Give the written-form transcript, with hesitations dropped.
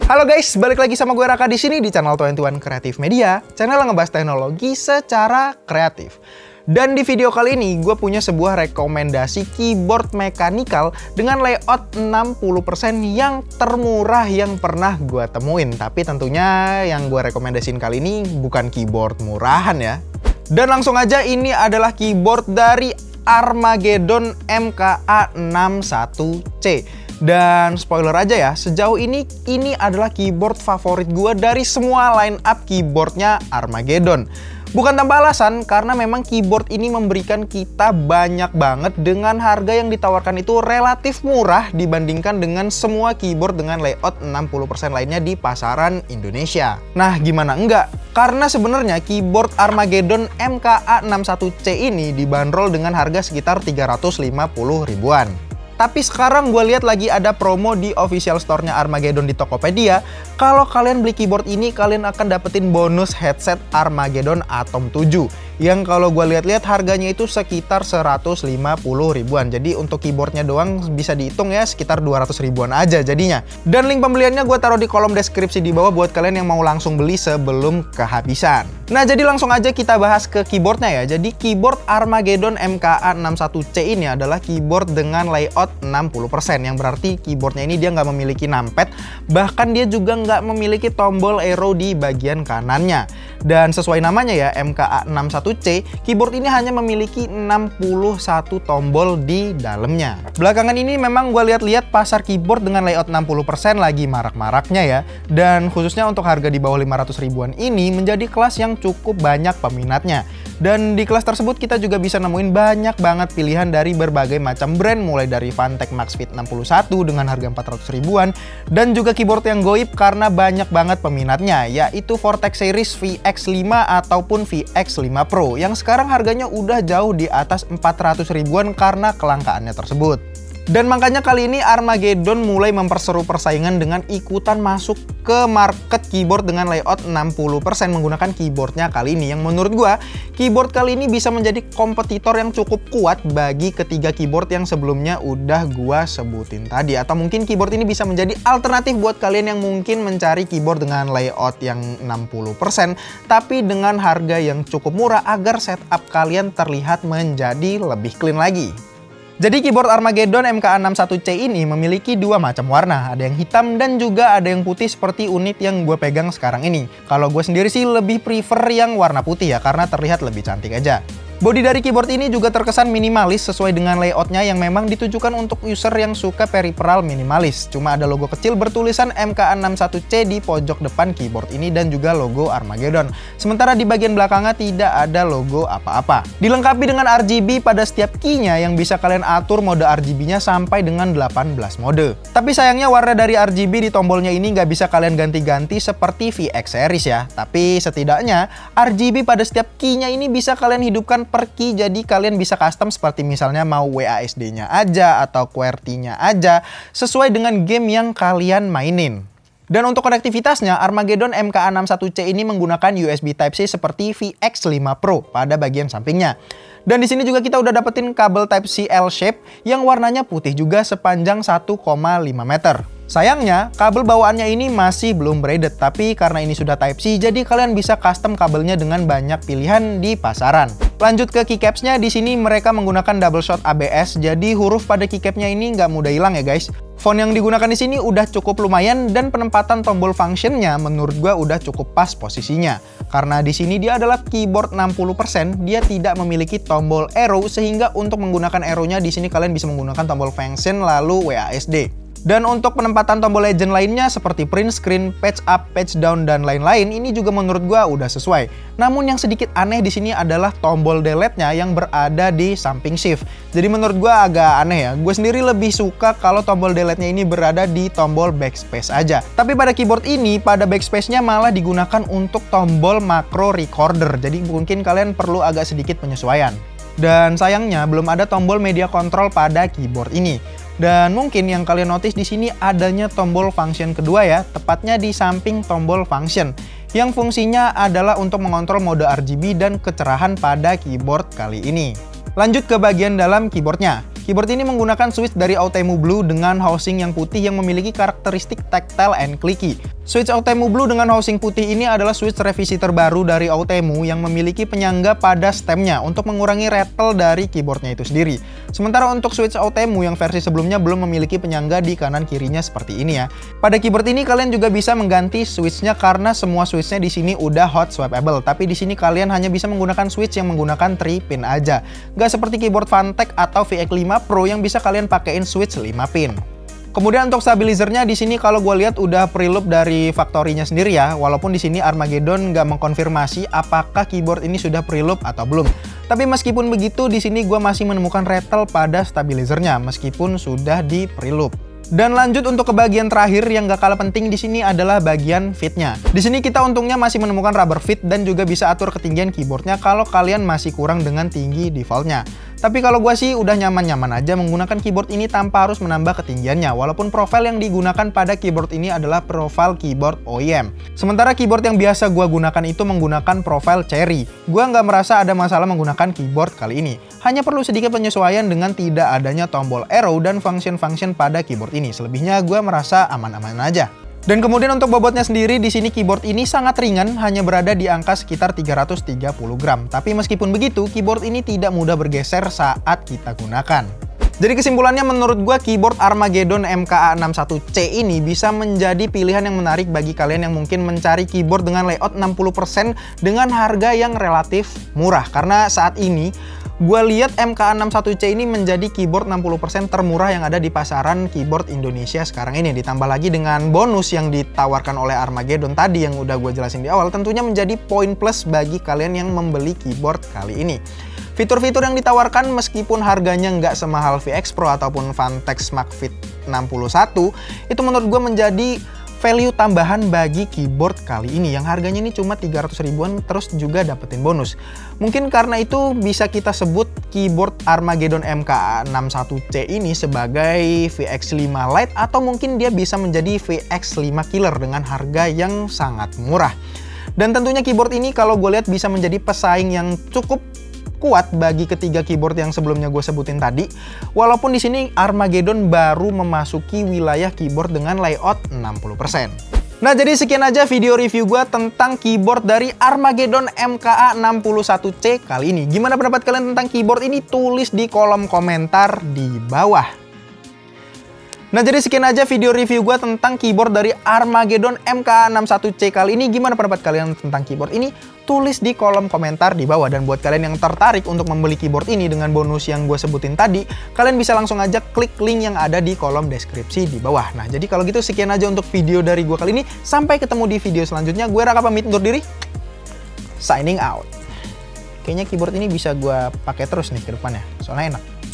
Halo guys, balik lagi sama gue Raka di sini di channel 21 Creative Media, channel yang ngebahas teknologi secara kreatif. Dan di video kali ini gue punya sebuah rekomendasi keyboard mechanical dengan layout 60% yang termurah yang pernah gue temuin. Tapi tentunya yang gue rekomendasiin kali ini bukan keyboard murahan ya. Dan langsung aja, ini adalah keyboard dari Armageddon MKA61C. Dan spoiler aja ya, sejauh ini adalah keyboard favorit gue dari semua line up keyboardnya Armageddon. Bukan tanpa alasan, karena memang keyboard ini memberikan kita banyak banget dengan harga yang ditawarkan itu relatif murah dibandingkan dengan semua keyboard dengan layout 60% lainnya di pasaran Indonesia. Nah, gimana enggak? Karena sebenarnya keyboard Armageddon MKA61C ini dibanderol dengan harga sekitar 350 ribuan. Tapi sekarang gue lihat lagi ada promo di official store-nya Armageddon di Tokopedia. Kalau kalian beli keyboard ini, kalian akan dapetin bonus headset Armageddon Atom 7. Yang kalau gue lihat-lihat harganya itu sekitar 150 ribuan. Jadi untuk keyboardnya doang bisa dihitung ya sekitar 200 ribuan aja jadinya. Dan link pembeliannya gue taruh di kolom deskripsi di bawah buat kalian yang mau langsung beli sebelum kehabisan. Nah, jadi langsung aja kita bahas ke keyboardnya ya. Jadi keyboard Armageddon MKA61C ini adalah keyboard dengan layout 60%, yang berarti keyboardnya ini dia nggak memiliki numpad, bahkan dia juga nggak memiliki tombol arrow di bagian kanannya. Dan sesuai namanya ya, MKA61C, keyboard ini hanya memiliki 61 tombol di dalamnya. Belakangan ini memang gue lihat-lihat pasar keyboard dengan layout 60% lagi marak-maraknya ya. Dan khususnya untuk harga di bawah 500 ribuan ini menjadi kelas yang cukup banyak peminatnya. Dan di kelas tersebut kita juga bisa nemuin banyak banget pilihan dari berbagai macam brand, mulai dari Fantech Max Fit 61 dengan harga 400 ribuan, dan juga keyboard yang goib karena banyak banget peminatnya, yaitu Vortex Series VX5 ataupun VX5 Pro, yang sekarang harganya udah jauh di atas 400 ribuan karena kelangkaannya tersebut. Dan makanya kali ini Armageddon mulai memperseru persaingan dengan ikutan masuk ke market keyboard dengan layout 60% menggunakan keyboardnya kali ini. Yang menurut gua, keyboard kali ini bisa menjadi kompetitor yang cukup kuat bagi ketiga keyboard yang sebelumnya udah gua sebutin tadi. Atau mungkin keyboard ini bisa menjadi alternatif buat kalian yang mungkin mencari keyboard dengan layout yang 60% tapi dengan harga yang cukup murah agar setup kalian terlihat menjadi lebih clean lagi. Jadi keyboard Armageddon MKA61C ini memiliki dua macam warna, ada yang hitam dan juga ada yang putih seperti unit yang gue pegang sekarang ini. Kalau gue sendiri sih lebih prefer yang warna putih ya, karena terlihat lebih cantik aja. Bodi dari keyboard ini juga terkesan minimalis sesuai dengan layoutnya yang memang ditujukan untuk user yang suka peripheral minimalis. Cuma ada logo kecil bertulisan MKA61C di pojok depan keyboard ini dan juga logo Armageddon. Sementara di bagian belakangnya tidak ada logo apa-apa. Dilengkapi dengan RGB pada setiap key-nya yang bisa kalian atur mode RGB-nya sampai dengan 18 mode. Tapi sayangnya warna dari RGB di tombolnya ini nggak bisa kalian ganti-ganti seperti VX series ya. Tapi setidaknya RGB pada setiap key-nya ini bisa kalian hidupkan per key, jadi kalian bisa custom seperti misalnya mau WASD-nya aja atau QWERTY-nya aja sesuai dengan game yang kalian mainin. Dan untuk konektivitasnya, Armageddon MKA61C ini menggunakan USB Type-C seperti VX5 Pro pada bagian sampingnya. Dan di sini juga kita udah dapetin kabel Type-C L-shape yang warnanya putih juga sepanjang 1,5 meter. Sayangnya, kabel bawaannya ini masih belum braided, tapi karena ini sudah Type-C, jadi kalian bisa custom kabelnya dengan banyak pilihan di pasaran. Lanjut ke keycaps-nya, di sini mereka menggunakan double shot ABS, jadi huruf pada keycap-nya ini nggak mudah hilang ya guys. Font yang digunakan di sini udah cukup lumayan dan penempatan tombol function-nya menurut gua udah cukup pas posisinya. Karena di sini dia adalah keyboard 60%, dia tidak memiliki tombol arrow sehingga untuk menggunakan arrow-nya di sini kalian bisa menggunakan tombol function lalu WASD. Dan untuk penempatan tombol legend lainnya seperti print screen, patch up, patch down, dan lain-lain ini juga menurut gua udah sesuai. Namun yang sedikit aneh di sini adalah tombol delete-nya yang berada di samping shift. Jadi menurut gua agak aneh ya. Gue sendiri lebih suka kalau tombol delete-nya ini berada di tombol backspace aja. Tapi pada keyboard ini, pada backspace-nya malah digunakan untuk tombol macro recorder. Jadi mungkin kalian perlu agak sedikit penyesuaian. Dan sayangnya belum ada tombol media control pada keyboard ini. Dan mungkin yang kalian notice di sini adanya tombol function kedua ya, tepatnya di samping tombol function, yang fungsinya adalah untuk mengontrol mode RGB dan kecerahan pada keyboard kali ini. Lanjut ke bagian dalam keyboardnya. Keyboard ini menggunakan switch dari Outemu Blue dengan housing yang putih yang memiliki karakteristik tactile and clicky. Switch Outemu Blue dengan housing putih ini adalah switch revisi terbaru dari Outemu yang memiliki penyangga pada stemnya untuk mengurangi rattle dari keyboardnya itu sendiri. Sementara untuk switch Outemu yang versi sebelumnya belum memiliki penyangga di kanan kirinya seperti ini ya. Pada keyboard ini kalian juga bisa mengganti switchnya karena semua switchnya di sini udah hot swappable. Tapi di sini kalian hanya bisa menggunakan switch yang menggunakan 3 pin aja. Nggak seperti keyboard Phanteks atau VX5 Pro yang bisa kalian pakein switch 5 pin. Kemudian untuk stabilizernya di sini kalau gue lihat udah preloop dari factory-nya sendiri ya. Walaupun di sini Armageddon nggak mengkonfirmasi apakah keyboard ini sudah preloop atau belum. Tapi meskipun begitu di sini gue masih menemukan rattle pada stabilizernya meskipun sudah di preloop. Dan lanjut untuk ke bagian terakhir yang gak kalah penting di sini adalah bagian fitnya. Di sini kita untungnya masih menemukan rubber fit dan juga bisa atur ketinggian keyboardnya kalau kalian masih kurang dengan tinggi defaultnya. Tapi kalau gue sih udah nyaman-nyaman aja menggunakan keyboard ini tanpa harus menambah ketinggiannya. Walaupun profil yang digunakan pada keyboard ini adalah profil keyboard OEM. Sementara keyboard yang biasa gue gunakan itu menggunakan profil Cherry. Gue nggak merasa ada masalah menggunakan keyboard kali ini. Hanya perlu sedikit penyesuaian dengan tidak adanya tombol arrow dan function-function pada keyboard ini. Selebihnya gue merasa aman-aman aja. Dan kemudian untuk bobotnya sendiri di sini keyboard ini sangat ringan, hanya berada di angka sekitar 330 gram. Tapi meskipun begitu, keyboard ini tidak mudah bergeser saat kita gunakan. Jadi kesimpulannya menurut gue keyboard Armageddon MKA61C ini bisa menjadi pilihan yang menarik bagi kalian yang mungkin mencari keyboard dengan layout 60% dengan harga yang relatif murah. Karena saat ini gue lihat MKA61C ini menjadi keyboard 60% termurah yang ada di pasaran keyboard Indonesia sekarang ini. Ditambah lagi dengan bonus yang ditawarkan oleh Armageddon tadi yang udah gue jelasin di awal, tentunya menjadi poin plus bagi kalian yang membeli keyboard kali ini. Fitur-fitur yang ditawarkan meskipun harganya nggak semahal VX Pro ataupun Phanteks SmartFit 61, itu menurut gue menjadi value tambahan bagi keyboard kali ini yang harganya ini cuma 300 ribuan terus juga dapetin bonus. Mungkin karena itu bisa kita sebut keyboard Armageddon MKA61C ini sebagai VX5 Lite atau mungkin dia bisa menjadi VX5 Killer dengan harga yang sangat murah. Dan tentunya keyboard ini kalau gue lihat bisa menjadi pesaing yang cukup kuat bagi ketiga keyboard yang sebelumnya gue sebutin tadi. Walaupun di sini Armageddon baru memasuki wilayah keyboard dengan layout 60%. Nah, jadi sekian aja video review gue tentang keyboard dari Armageddon MKA61C kali ini. Gimana pendapat kalian tentang keyboard ini? Tulis di kolom komentar di bawah. Nah, jadi sekian aja video review gue tentang keyboard dari Armageddon MKA61C kali ini. Gimana pendapat kalian tentang keyboard ini? Tulis di kolom komentar di bawah. Dan buat kalian yang tertarik untuk membeli keyboard ini dengan bonus yang gue sebutin tadi, kalian bisa langsung aja klik link yang ada di kolom deskripsi di bawah. Nah, jadi kalau gitu sekian aja untuk video dari gue kali ini. Sampai ketemu di video selanjutnya. Gue Raka pamit undur diri. Signing out. Kayaknya keyboard ini bisa gue pakai terus nih ke depannya. Soalnya enak.